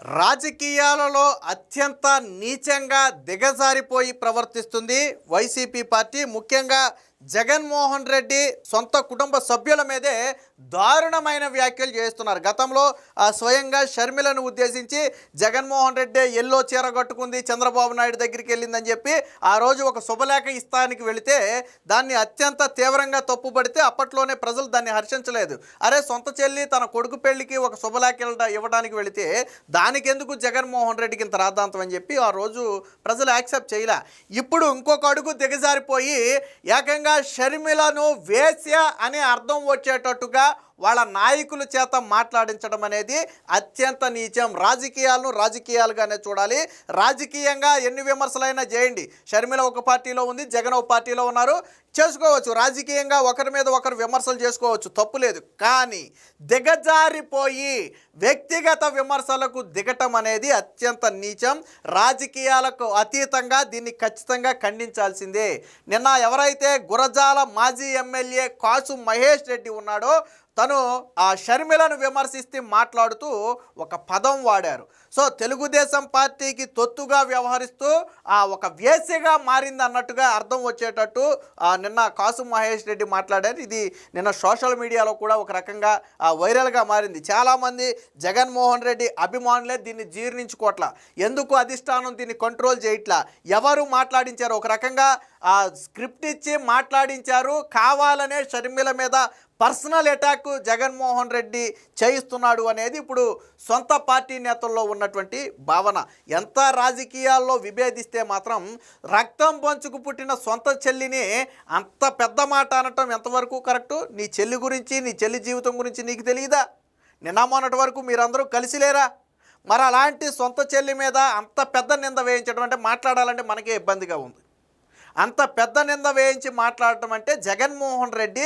రాజకీయాలలో అత్యంత నీచంగా దిగజారిపోయి ప్రవర్తిస్తుంది వైసీపీ పార్టీ. ముఖ్యంగా జగన్మోహన్ రెడ్డి సొంత కుటుంబ సభ్యుల మీదే దారుణమైన వ్యాఖ్యలు చేస్తున్నారు. గతంలో స్వయంగా షర్మిలను ఉద్దేశించి జగన్మోహన్ రెడ్డి ఎల్లో చీర కట్టుకుంది, చంద్రబాబు నాయుడు దగ్గరికి వెళ్ళిందని చెప్పి ఆ రోజు ఒక శుభలేఖ ఇస్తానికి వెళితే దాన్ని అత్యంత తీవ్రంగా తప్పుపడితే అప్పట్లోనే ప్రజలు దాన్ని హర్షించలేదు. అరే, సొంత చెల్లి తన కొడుకు పెళ్లికి ఒక శుభలేఖ ఇవ్వడానికి వెళితే దానికెందుకు జగన్మోహన్ రెడ్డికి ఇంత రాద్ధాంతం అని చెప్పి ఆ రోజు ప్రజలు యాక్సెప్ట్ చేయలే. ఇప్పుడు ఇంకొక అడుగు దిగజారిపోయి ఏకంగా షర్మిలను వేశ్య అనే అర్థం వచ్చేటట్టుగా వాళ్ళ నాయకుల చేత మాట్లాడించడం అనేది అత్యంత నీచం. రాజకీయాలను రాజకీయాలుగానే చూడాలి. రాజకీయంగా ఎన్ని విమర్శలైనా చేయండి. షర్మిల ఒక పార్టీలో ఉంది, జగన్ ఒక పార్టీలో ఉన్నారు, చేసుకోవచ్చు. రాజకీయంగా ఒకరి మీద ఒకరు విమర్శలు చేసుకోవచ్చు, తప్పులేదు. కానీ దిగజారిపోయి వ్యక్తిగత విమర్శలకు దిగటం అనేది అత్యంత నీచం. రాజకీయాలకు అతీతంగా దీన్ని ఖచ్చితంగా ఖండించాల్సిందే. నిన్న ఎవరైతే గురజాల మాజీ ఎమ్మెల్యే కాసు మహేష్ రెడ్డి ఉన్నాడో తను ఆ షర్మిలను విమర్శిస్తూ మాట్లాడుతూ ఒక పదం వాడారు. సో తెలుగుదేశం పార్టీకి తొత్తుగా వ్యవహరిస్తూ ఒక వేశ్యగా మారింది అన్నట్టుగా అర్థం వచ్చేటట్టు నిన్న కాసు మహేష్ రెడ్డి మాట్లాడారు. ఇది నిన్న సోషల్ మీడియాలో కూడా ఒక రకంగా వైరల్గా మారింది. చాలామంది జగన్మోహన్ రెడ్డి అభిమానులే దీన్ని జీర్ణించుకోవట్లా. ఎందుకు అధిష్టానం దీన్ని కంట్రోల్ చేయట్లా? ఎవరు మాట్లాడించారు? ఒక రకంగా స్క్రిప్ట్ ఇచ్చి మాట్లాడించారు. కావాలనే షర్మిల మీద పర్సనల్ అటాక్ జగన్మోహన్ రెడ్డి చేయిస్తున్నాడు అనేది ఇప్పుడు సొంత పార్టీ నేతల్లో ఉన్నటువంటి భావన. ఎంత రాజకీయాల్లో విభేదిస్తే మాత్రం రక్తం పంచుకు పుట్టిన సొంత చెల్లిని అంత పెద్ద మాట అనటం ఎంతవరకు కరెక్టు? నీ చెల్లి గురించి, నీ చెల్లి జీవితం గురించి నీకు తెలియదా? నిన్న మొన్నటి వరకు మీరందరూ కలిసిలేరా? మరి అలాంటి సొంత చెల్లి మీద అంత పెద్ద నింద వేయించడం అంటే మాట్లాడాలంటే మనకే ఇబ్బందిగా ఉంది. అంత పెద్ద నింద వేయించి మాట్లాడటం అంటే జగన్మోహన్ రెడ్డి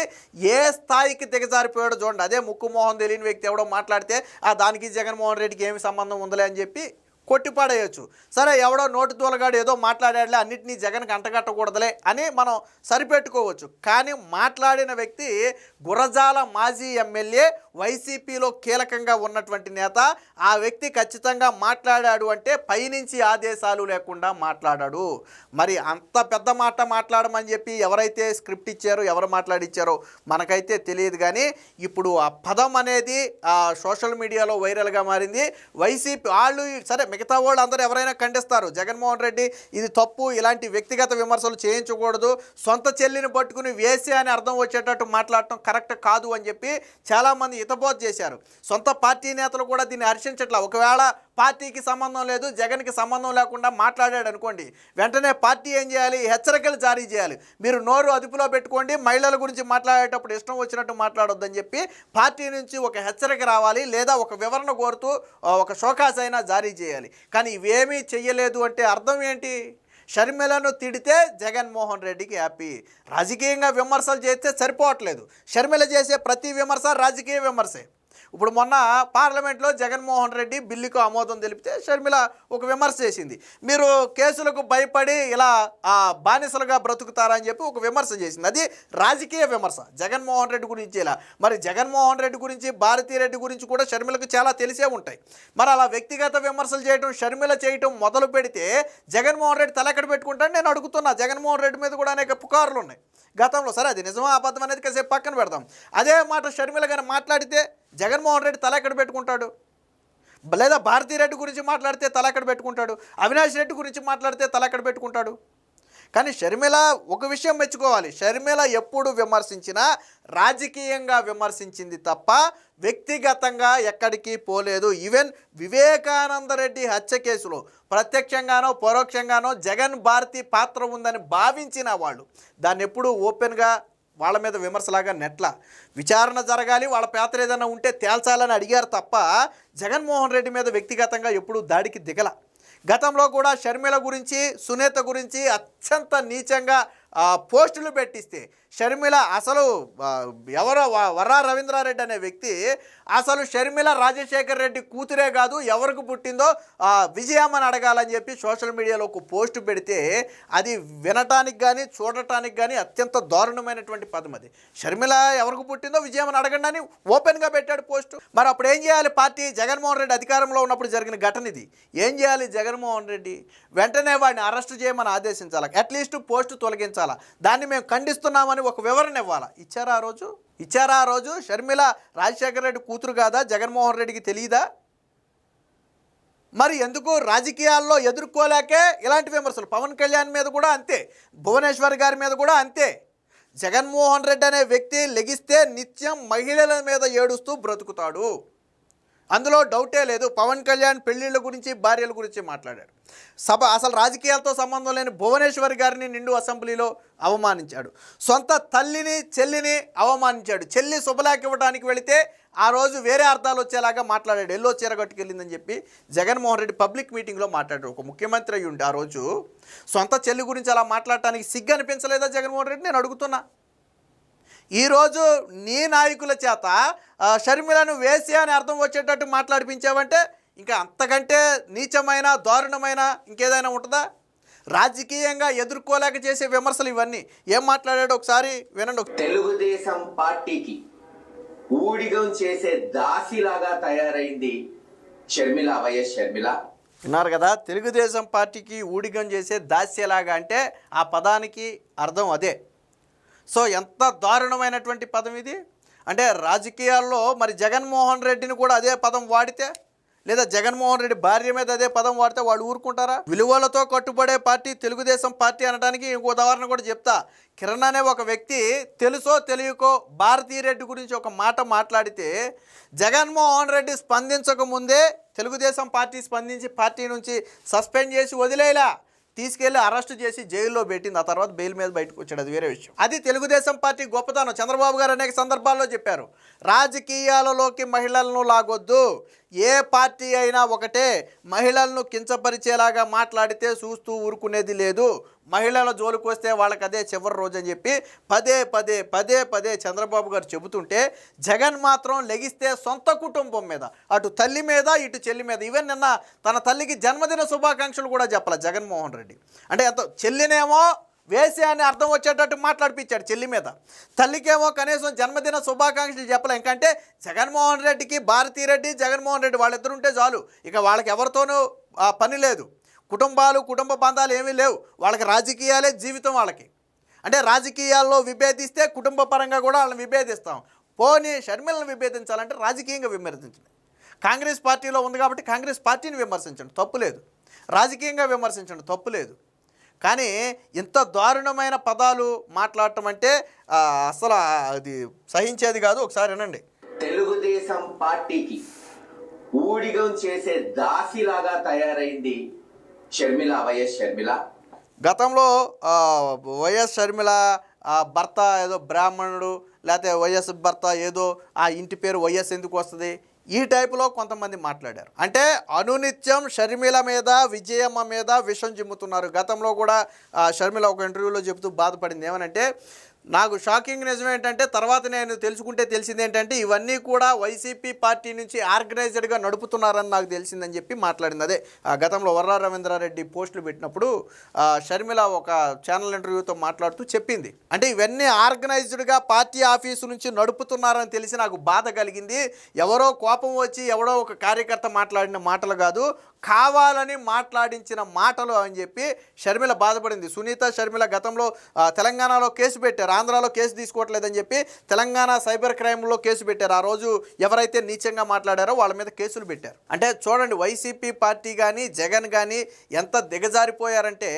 ఏ స్థాయికి దిగజారిపోయాడో చూడండి. అదే ముక్కు మోహన్ తెలియని వ్యక్తి ఎవడో మాట్లాడితే దానికి జగన్మోహన్ రెడ్డికి ఏమి సంబంధం ఉందిలే అని చెప్పి కొట్టిపాడేయచ్చు. సరే, ఎవడో నోటి తోలగాడు ఏదో మాట్లాడాడులే, అన్నింటినీ జగన్కి అంటగట్టకూడదులే అని మనం సరిపెట్టుకోవచ్చు. కానీ మాట్లాడిన వ్యక్తి గురజాల మాజీ ఎమ్మెల్యే, వైసీపీలో కీలకంగా ఉన్నటువంటి నేత. ఆ వ్యక్తి ఖచ్చితంగా మాట్లాడాడు అంటే పైనుంచి ఆదేశాలు లేకుండా మాట్లాడాడు. మరి అంత పెద్ద మాట మాట్లాడమని చెప్పి ఎవరైతే స్క్రిప్ట్ ఇచ్చారో, ఎవరు మాట్లాడిచ్చారో మనకైతే తెలియదు. కానీ ఇప్పుడు ఆ పదం అనేది సోషల్ మీడియాలో వైరల్గా మారింది. వైసీపీ వాళ్ళు సరే, మిగతా వాళ్ళు అందరూ ఎవరైనా ఖండిస్తారు. జగన్మోహన్ రెడ్డి ఇది తప్పు, ఇలాంటి వ్యక్తిగత విమర్శలు చేయించకూడదు, సొంత చెల్లిని పట్టుకుని వేసి అని అర్థం వచ్చేటట్టు మాట్లాడటం కరెక్ట్ కాదు అని చెప్పి చాలామంది హితబోధ చేశారు. సొంత పార్టీ నేతలు కూడా దీన్ని హర్షించట్లా. ఒకవేళ పార్టీకి సంబంధం లేదు, జగన్కి సంబంధం లేకుండా మాట్లాడాడు అనుకోండి, వెంటనే పార్టీ ఏం చేయాలి? హెచ్చరికలు జారీ చేయాలి. మీరు నోరు అదుపులో పెట్టుకోండి, మహిళల గురించి మాట్లాడేటప్పుడు ఇష్టం వచ్చినట్టు మాట్లాడొద్దని చెప్పి పార్టీ నుంచి ఒక హెచ్చరిక రావాలి, లేదా ఒక వివరణ కోరుతూ ఒక షోకాస్ అయినా జారీ చేయాలి. కానీ ఇవేమీ చెయ్యలేదు అంటే అర్థం ఏంటి? షర్మిలను తిడితే జగన్మోహన్ రెడ్డికి హ్యాపీ. రాజకీయంగా విమర్శలు చేస్తే సరిపోవట్లేదు. షర్మిల చేసే ప్రతి విమర్శ రాజకీయ విమర్శే. ఇప్పుడు మొన్న పార్లమెంట్లో జగన్మోహన్ రెడ్డి బిల్లుకు ఆమోదం తెలిపితే షర్మిల ఒక విమర్శ చేసింది. మీరు కేసులకు భయపడి ఇలా బానిసలుగా బ్రతుకుతారా అని చెప్పి ఒక విమర్శ చేసింది. అది రాజకీయ విమర్శ, జగన్మోహన్ రెడ్డి గురించి. ఇలా మరి జగన్మోహన్ రెడ్డి గురించి, భారతీరెడ్డి గురించి కూడా షర్మిలకు చాలా తెలిసే ఉంటాయి. మరి అలా వ్యక్తిగత విమర్శలు చేయడం, షర్మిల చేయటం మొదలు పెడితే జగన్మోహన్ రెడ్డి తలెక్కడ పెట్టుకుంటాను నేను అడుగుతున్నా. జగన్మోహన్ రెడ్డి మీద కూడా అనేక పుకార్లు ఉన్నాయి గతంలో. సరే, అది నిజమా అబద్ధం అనేది కాసేపు పక్కన పెడదాం. అదే మాట షర్మిల గారు మాట్లాడితే జగన్మోహన్ రెడ్డి తల ఎక్కడ పెట్టుకుంటాడు? లేదా భారతీరెడ్డి గురించి మాట్లాడితే తల ఎక్కడ పెట్టుకుంటాడు? అవినాష్ రెడ్డి గురించి మాట్లాడితే తల ఎక్కడ పెట్టుకుంటాడు? కానీ షర్మిల ఒక విషయం మెచ్చుకోవాలి. షర్మిల ఎప్పుడు విమర్శించినా రాజకీయంగా విమర్శించింది తప్ప వ్యక్తిగతంగా ఎక్కడికి పోలేదు. ఈవెన్ వివేకానంద రెడ్డి హత్య కేసులో ప్రత్యక్షంగానో పరోక్షంగానో జగన్ భారతి పాత్ర ఉందని భావించిన వాళ్ళు దాన్ని ఎప్పుడు ఓపెన్గా వాళ్ళ మీద విమర్శలాగా నెట్ల. విచారణ జరగాలి, వాళ్ళ పాత్ర ఏదైనా ఉంటే తేల్చాలని అడిగారు తప్ప జగన్మోహన్ రెడ్డి మీద వ్యక్తిగతంగా ఎప్పుడూ దాడికి దిగల. గతంలో కూడా షర్మిల గురించి, సునీత గురించి అత్యంత నీచంగా పోస్టులు పెట్టిస్తే షర్మిల అసలు ఎవరో వర్రా రవీంద్రారెడ్డి అనే వ్యక్తి అసలు షర్మిల రాజశేఖర్ రెడ్డి కూతురే కాదు, ఎవరికి పుట్టిందో విజయమ్మని అడగాలని చెప్పి సోషల్ మీడియాలో ఒక పోస్ట్ పెడితే అది వినటానికి కానీ చూడటానికి కానీ అత్యంత దారుణమైనటువంటి పదం. అది షర్మిల ఎవరికి పుట్టిందో విజయమ్మని అడగండి అని ఓపెన్గా పెట్టాడు పోస్టు. మరి అప్పుడు ఏం చేయాలి పార్టీ? జగన్మోహన్ రెడ్డి అధికారంలో ఉన్నప్పుడు జరిగిన ఘటన ఇది. ఏం చేయాలి జగన్మోహన్ రెడ్డి? వెంటనే వాడిని అరెస్ట్ చేయమని ఆదేశించాలి, అట్లీస్ట్ పోస్టు తొలగించాలా, దాన్ని మేము ఖండిస్తున్నామని ఒక వివరణ ఇవ్వాలా. ఇచ్చారా ఆ రోజు? షర్మిల రాజశేఖర రెడ్డి కూతురు కాదా? జగన్మోహన్ రెడ్డికి తెలియదా? మరి ఎందుకు రాజకీయాల్లో ఎదుర్కోలేకే ఇలాంటి విమర్శలు? పవన్ కళ్యాణ్ మీద కూడా అంతే, భువనేశ్వర్ గారి మీద కూడా అంతే. జగన్మోహన్ రెడ్డి అనే వ్యక్తి లెగిస్తే నిత్యం మహిళల మీద ఏడుస్తూ బ్రతుకుతాడు, అందులో డౌటే లేదు. పవన్ కళ్యాణ్ పెళ్ళిళ్ళ గురించి, భార్యల గురించి మాట్లాడాడు. అసలు రాజకీయాలతో సంబంధం లేని భువనేశ్వరి గారిని నిండు అసెంబ్లీలో అవమానించాడు. సొంత తల్లిని, చెల్లిని అవమానించాడు. చెల్లి శుభలేఖ ఇవ్వడానికి వెళితే ఆ రోజు వేరే అర్థాలు వచ్చేలాగా మాట్లాడాడు. ఎల్లో చీర కట్టుకెళ్ళిందని చెప్పి జగన్మోహన్ రెడ్డి పబ్లిక్ మీటింగ్లో మాట్లాడాడు. ఒక ముఖ్యమంత్రి అయ్యి ఉండి ఆ రోజు సొంత చెల్లి గురించి అలా మాట్లాడటానికి సిగ్గు అనిపించలేదా జగన్మోహన్ రెడ్డి? నేను అడుగుతున్నా. ఈరోజు నీ నాయకుల చేత షర్మిలను వేసి అని అర్థం వచ్చేటట్టు మాట్లాడిపించావంటే ఇంకా అంతకంటే నీచమైన, దారుణమైన ఇంకేదైనా ఉంటుందా? రాజకీయంగా ఎదుర్కోలేక చేసే విమర్శలు ఇవన్నీ. ఏం మాట్లాడాడు ఒకసారి వినండి. తెలుగుదేశం పార్టీకి ఊడిగం చేసే దాసిలాగా తయారైంది షర్మిల, వైఎస్ షర్మిల. విన్నారు కదా, తెలుగుదేశం పార్టీకి ఊడిగం చేసే దాస్యలాగా అంటే ఆ పదానికి అర్థం అదే. సో ఎంత దారుణమైనటువంటి పదం ఇది. అంటే రాజకీయాల్లో మరి జగన్మోహన్ రెడ్డిని కూడా అదే పదం వాడితే, లేదా జగన్మోహన్ రెడ్డి భార్య మీద అదే పదం వాడితే వాళ్ళు ఊరుకుంటారా? విలువలతో కట్టుబడే పార్టీ తెలుగుదేశం పార్టీ అనడానికి ఇంకో ఉదాహరణ కూడా చెప్తా. కిరణ్ అనే ఒక వ్యక్తి తెలుసో తెలియకో భారతీరెడ్డి గురించి ఒక మాట మాట్లాడితే జగన్మోహన్ రెడ్డి స్పందించకముందే తెలుగుదేశం పార్టీ స్పందించి పార్టీ నుంచి సస్పెండ్ చేసి వదిలేలా, తీసుకెళ్లి అరెస్ట్ చేసి జైల్లో పెట్టింది. ఆ తర్వాత బెయిల్ మీద బయటకు వచ్చాడు, అది వేరే విషయం. అది తెలుగుదేశం పార్టీ గొప్పతనం. చంద్రబాబు గారు అనేక సందర్భాల్లో చెప్పారు, రాజకీయాలలోకి మహిళలను లాగొద్దు, ఏ పార్టీ అయినా ఒకటే, మహిళలను కించపరిచేలాగా మాట్లాడితే చూస్తూ ఊరుకునేది లేదు, మహిళల జోలికి వస్తే వాళ్ళకి అదే చివరి రోజు అని చెప్పి పదే చంద్రబాబు గారు చెబుతుంటే జగన్ మాత్రం లెగిస్తే సొంత కుటుంబం మీద, అటు తల్లి మీద ఇటు చెల్లి మీద, ఈవెన్ నిన్న తన తల్లికి జన్మదిన శుభాకాంక్షలు కూడా చెప్పాలి జగన్మోహన్ రెడ్డి. అంటే ఎంత చెల్లినేమో వేసి అని అర్థం వచ్చేటట్టు మాట్లాడిపించాడు చెల్లి మీద, తల్లికేమో కనీసం జన్మదిన శుభాకాంక్షలు చెప్పలే. ఎందుకంటే జగన్మోహన్ రెడ్డికి భారతీరెడ్డి, జగన్మోహన్ రెడ్డి వాళ్ళిద్దరు ఉంటే చాలు, ఇక వాళ్ళకి ఎవరితోనూ పని లేదు, కుటుంబ బంధాలు ఏమీ లేవు, వాళ్ళకి రాజకీయాలే జీవితం వాళ్ళకి. అంటే రాజకీయాల్లో విభేదిస్తే కుటుంబ పరంగా కూడా వాళ్ళని విభేదిస్తాం. పోనీ షర్మిలను విభేదించాలంటే రాజకీయంగా విమర్శించండి. కాంగ్రెస్ పార్టీలో ఉంది కాబట్టి కాంగ్రెస్ పార్టీని విమర్శించండి, తప్పులేదు. రాజకీయంగా విమర్శించండి, తప్పులేదు. కానీ ఇంత దారుణమైన పదాలు మాట్లాడటం అంటే అసలు అది సహించేది కాదు. ఒకసారి వినండి. తెలుగుదేశం పార్టీకి ఊడిగం చేసే దాసిలాగా తయారైంది షర్మిల, వైఎస్ షర్మిల. గతంలో వైఎస్ షర్మిల భర్త ఏదో బ్రాహ్మణుడు, లేకపోతే వైఎస్ భర్త ఏదో ఆ ఇంటి పేరు వైఎస్ ఎందుకు వస్తుంది, ఈ టైపులో కొంతమంది మాట్లాడారు. అంటే అనునిత్యం షర్మిల మీద, విజయమ్మ మీద విషం చిమ్ముతున్నారు. గతంలో కూడా షర్మిల ఒక ఇంటర్వ్యూలో చెబుతూ బాధపడింది. ఏమనంటే, నాకు షాకింగ్ నిజం ఏంటంటే తర్వాత నేను తెలిసింది ఏంటంటే ఇవన్నీ కూడా వైసీపీ పార్టీ నుంచి ఆర్గనైజ్డ్గా నడుపుతున్నారని నాకు తెలిసిందని చెప్పి మాట్లాడింది. అదే గతంలో వర్రా రవీంద్రారెడ్డి పోస్టులు పెట్టినప్పుడు షర్మిల ఒక ఛానల్ ఇంటర్వ్యూతో మాట్లాడుతూ చెప్పింది. అంటే ఇవన్నీ ఆర్గనైజ్డ్గా పార్టీ ఆఫీసు నుంచి నడుపుతున్నారని తెలిసి నాకు బాధ కలిగింది. ఎవరో కోపం వచ్చి ఎవడో ఒక కార్యకర్త మాట్లాడిన మాటలు కాదు, కావాలని మాట్లాడించిన మాటలు అని చెప్పి షర్మిల బాధపడింది. సునీత షర్మిల గతంలో తెలంగాణలో కేసు పెట్టారు, ఆంధ్రాలో కేసు తీసుకోవట్లేదని చెప్పి తెలంగాణ సైబర్ క్రైమ్లో కేసు పెట్టారు. ఆ రోజు ఎవరైతే నీచంగా మాట్లాడారో వాళ్ళ మీద కేసులు పెట్టారు. అంటే చూడండి, వైసీపీ పార్టీ కానీ జగన్ కానీ ఎంత దిగజారిపోయారంటే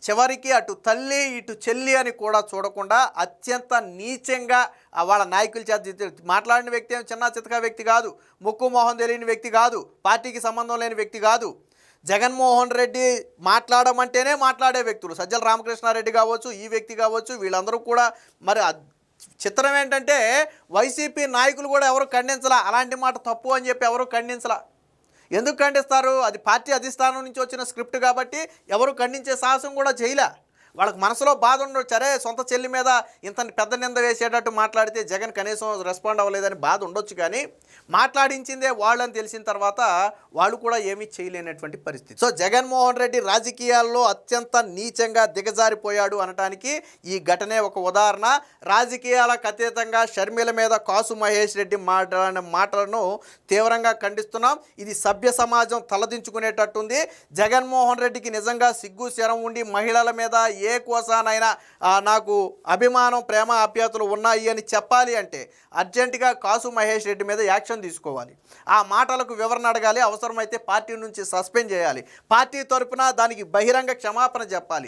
చివరికి అటు తల్లి ఇటు చెల్లి అని కూడా చూడకుండా అత్యంత నీచంగా వాళ్ళ నాయకుల చేత మాట్లాడిన వ్యక్తి ఏం చిన్న చితకా వ్యక్తి కాదు, ముక్కు మొహం తెలియని వ్యక్తి కాదు, పార్టీకి సంబంధం లేని వ్యక్తి కాదు. జగన్మోహన్ రెడ్డి మాట్లాడమంటేనే మాట్లాడే వ్యక్తులు, సజ్జల రామకృష్ణారెడ్డి కావచ్చు, ఈ వ్యక్తి కావచ్చు, వీళ్ళందరూ కూడా. మరి చిత్రం ఏంటంటే వైసీపీ నాయకులు కూడా ఎవరు ఖండించలా, అలాంటి మాట తప్పు అని చెప్పి ఎవరు ఖండించలా. ఎందుకు ఖండిస్తారు? అది పార్టీ అధిష్టానం నుంచి వచ్చిన స్క్రిప్ట్ కాబట్టి ఎవరు ఖండించే సాహసం కూడా చేయలే. వాళ్ళకి మనసులో బాధ ఉండొచ్చు, అరే సొంత చెల్లి మీద ఇంత పెద్ద నింద వేసేటట్టు మాట్లాడితే జగన్ కనీసం రెస్పాండ్ అవ్వలేదని బాధ ఉండొచ్చు. కానీ మాట్లాడించిందే వాళ్ళని తెలిసిన తర్వాత వాళ్ళు కూడా ఏమీ చేయలేనటువంటి పరిస్థితి. సో జగన్మోహన్ రెడ్డి రాజకీయాల్లో అత్యంత నీచంగా దిగజారిపోయాడు అనటానికి ఈ ఘటనే ఒక ఉదాహరణ. రాజకీయాలకు అతీతంగా షర్మిల మీద కాసు మహేష్ రెడ్డి మాట్లాడిన మాటలను తీవ్రంగా ఖండిస్తున్నాం. ఇది సభ్య సమాజం తలదించుకునేటట్టుంది. జగన్మోహన్ రెడ్డికి నిజంగా సిగ్గు శరం ఉండి మహిళల మీద ఏ కోసానైనా నాకు అభిమానం ప్రేమ ఆప్యాయతలు ఉన్నాయి అని చెప్పాలి అంటే అర్జెంటుగా కాసు మహేష్ రెడ్డి మీద యాక్షన్ తీసుకోవాలి. ఆ మాటలకు వివరణ అడగాలి, అవసరమైతే పార్టీ నుంచి సస్పెండ్ చేయాలి, పార్టీ తరపున దానికి బహిరంగ క్షమాపణ చెప్పాలి.